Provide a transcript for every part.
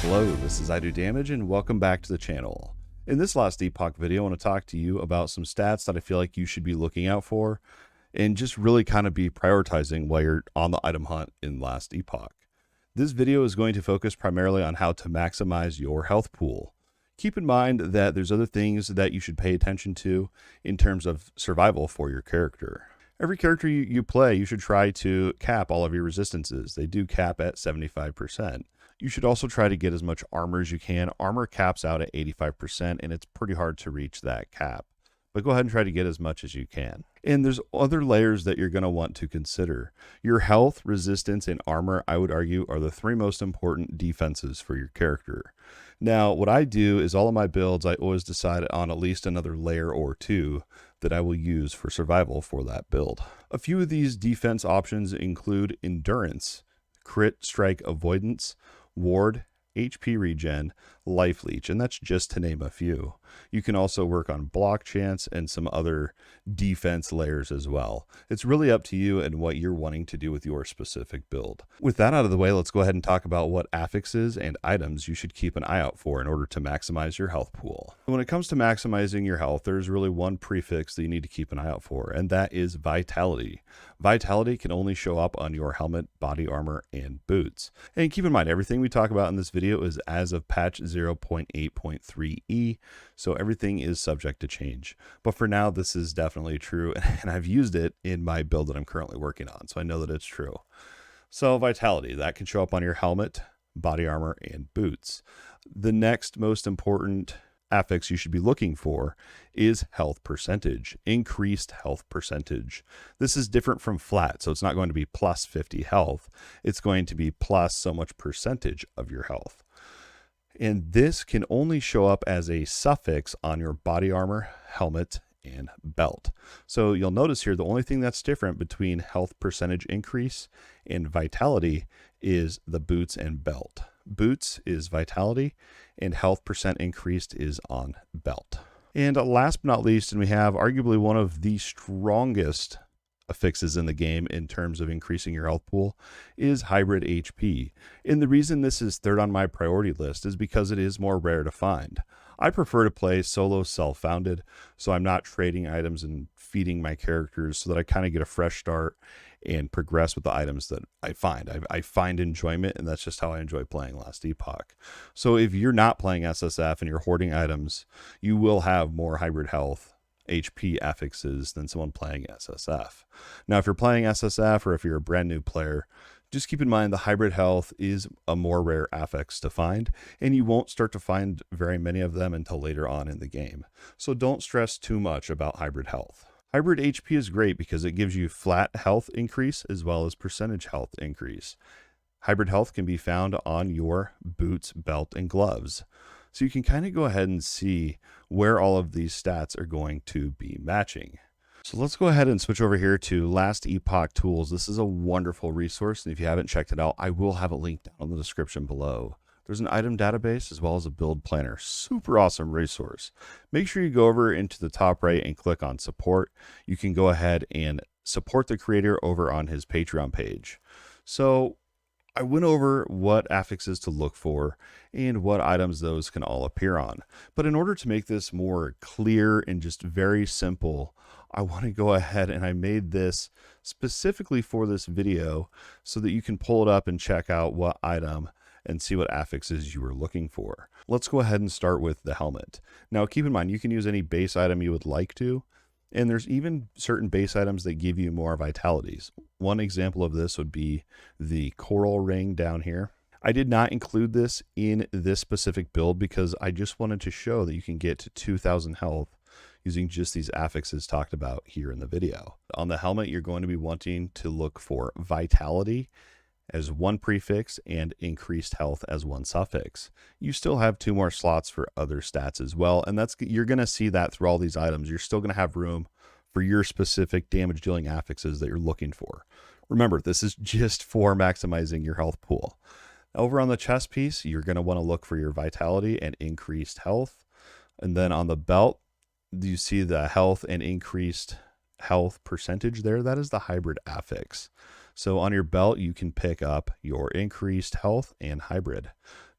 Hello, this is Idodmg and welcome back to the channel. In this last Epoch video, I want to talk to you about some stats that I feel like you should be looking out for and just really kind of be prioritizing while you're on the item hunt in last Epoch. This video is going to focus primarily on how to maximize your health pool. Keep in mind that there's other things that you should pay attention to in terms of survival for your character. Every character you play, you should try to cap all of your resistances. They do cap at 75%. You should also try to get as much armor as you can. Armor caps out at 85%, and it's pretty hard to reach that cap. But go ahead and try to get as much as you can. And there's other layers that you're going to want to consider. Your health, resistance, and armor, I would argue, are the three most important defenses for your character. Now, what I do is all of my builds, I always decide on at least another layer or two that I will use for survival for that build. A few of these defense options include endurance, crit strike avoidance, ward, HP regen, life leech, and that's just to name a few. You can also work on block chance and some other defense layers as well. It's really up to you and what you're wanting to do with your specific build. With that out of the way, let's go ahead and talk about what affixes and items you should keep an eye out for in order to maximize your health pool. When it comes to maximizing your health, there's really one prefix that you need to keep an eye out for, and that is vitality. Vitality can only show up on your helmet, body armor, and boots. And keep in mind, everything we talk about in this video is as of patch 0.8.3e, so everything is subject to change. But for now, this is definitely true, and I've used it in my build that I'm currently working on, so I know that it's true. So vitality, that can show up on your helmet, body armor, and boots. The next most important affix you should be looking for is health percentage, increased health percentage. This is different from flat, so it's not going to be plus 50 health. It's going to be plus so much percentage of your health. And this can only show up as a suffix on your body armor, helmet, and belt. So you'll notice here the only thing that's different between health percentage increase and vitality is the boots and belt. Boots is vitality and health percent increased is on belt. And last but not least, and we have arguably one of the strongest affixes in the game in terms of increasing your health pool, is hybrid HP. And the reason this is third on my priority list is because it is more rare to find. I prefer to play solo self-founded, so I'm not trading items and feeding my characters so that I kind of get a fresh start and progress with the items that I find. I find enjoyment, and that's just how I enjoy playing Last Epoch. So if you're not playing SSF and you're hoarding items, you will have more hybrid health HP affixes than someone playing SSF. Now, if you're playing SSF or if you're a brand new player, just keep in mind the hybrid health is a more rare affix to find, and you won't start to find very many of them until later on in the game. So don't stress too much about hybrid health. Hybrid HP is great because it gives you flat health increase as well as percentage health increase. Hybrid health can be found on your boots, belt, and gloves. So you can kind of go ahead and see where all of these stats are going to be matching. So let's go ahead and switch over here to Last Epoch Tools. This is a wonderful resource, and if you haven't checked it out, I will have it linked down in the description below. There's an item database as well as a build planner. Super awesome resource. Make sure you go over into the top right and click on support. You can go ahead and support the creator over on his Patreon page. So I went over what affixes to look for and what items those can all appear on. But in order to make this more clear and just very simple, I want to go ahead and I made this specifically for this video so that you can pull it up and check out what item and see what affixes you were looking for. Let's go ahead and start with the helmet. Now keep in mind, you can use any base item you would like to, and there's even certain base items that give you more vitalities. One example of this would be the coral ring down here. I did not include this in this specific build because I just wanted to show that you can get to 2,000 health using just these affixes talked about here in the video. On the helmet, you're going to be wanting to look for vitality as one prefix and increased health as one suffix. You still have 2 more slots for other stats as well, and you're going to see that through all these items. You're still going to have room for your specific damage dealing affixes that you're looking for. Remember, this is just for maximizing your health pool. Over on the chest piece, you're going to want to look for your vitality and increased health. And then on the belt, you see the health and increased health percentage there. That is the hybrid affix. So on your belt, you can pick up your increased health and hybrid.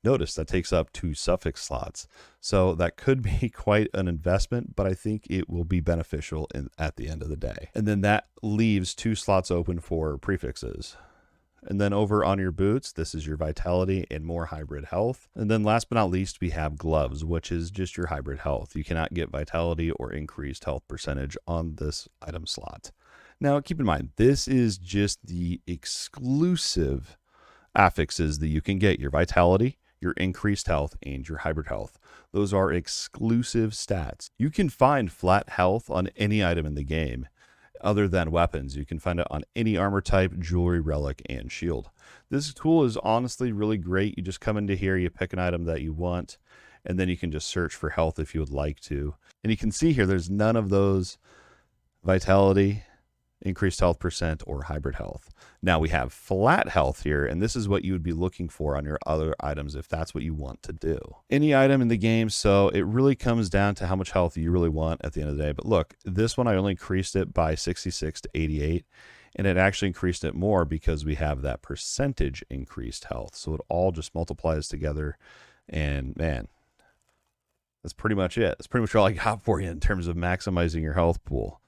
Notice that takes up 2 suffix slots. So that could be quite an investment, but I think it will be beneficial at the end of the day. And then that leaves 2 slots open for prefixes. And then over on your boots, this is your vitality and more hybrid health. And then last but not least, we have gloves, which is just your hybrid health. You cannot get vitality or increased health percentage on this item slot. Now, keep in mind, this is just the exclusive affixes that you can get: your vitality, your increased health, and your hybrid health. Those are exclusive stats. You can find flat health on any item in the game other than weapons. You can find it on any armor type, jewelry, relic, and shield. This tool is honestly really great. You just come into here, you pick an item that you want, and then you can just search for health if you would like to. And you can see here, there's none of those vitality, increased health percent, or hybrid health. Now we have flat health here, and this is what you would be looking for on your other items if that's what you want to do. Any item in the game, so it really comes down to how much health you really want at the end of the day. But look, this one I only increased it by 66 to 88, and it actually increased it more because we have that percentage increased health. So it all just multiplies together, and man, that's pretty much it. That's pretty much all I got for you in terms of maximizing your health pool.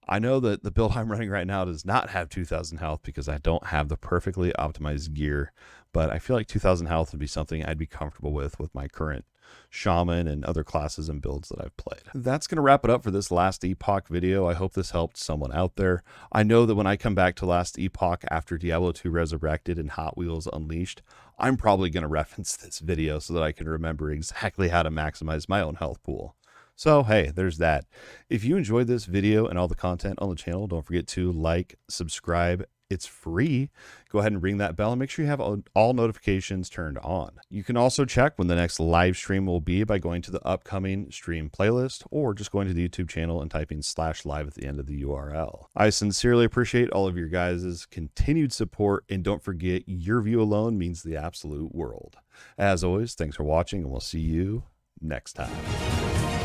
I know that the build I'm running right now does not have 2,000 health because I don't have the perfectly optimized gear, but I feel like 2,000 health would be something I'd be comfortable with my current shaman and other classes and builds that I've played. That's going to wrap it up for this last Epoch video. I hope this helped someone out there. I know that when I come back to last Epoch after Diablo 2 Resurrected and Hot Wheels Unleashed, I'm probably going to reference this video so that I can remember exactly how to maximize my own health pool. So, hey, there's that. If you enjoyed this video and all the content on the channel, don't forget to like, subscribe. It's free. Go ahead and ring that bell and make sure you have all notifications turned on. You can also check when the next live stream will be by going to the upcoming stream playlist or just going to the YouTube channel and typing /live at the end of the URL. I sincerely appreciate all of your guys' continued support, and don't forget, your view alone means the absolute world. As always, thanks for watching, and we'll see you next time.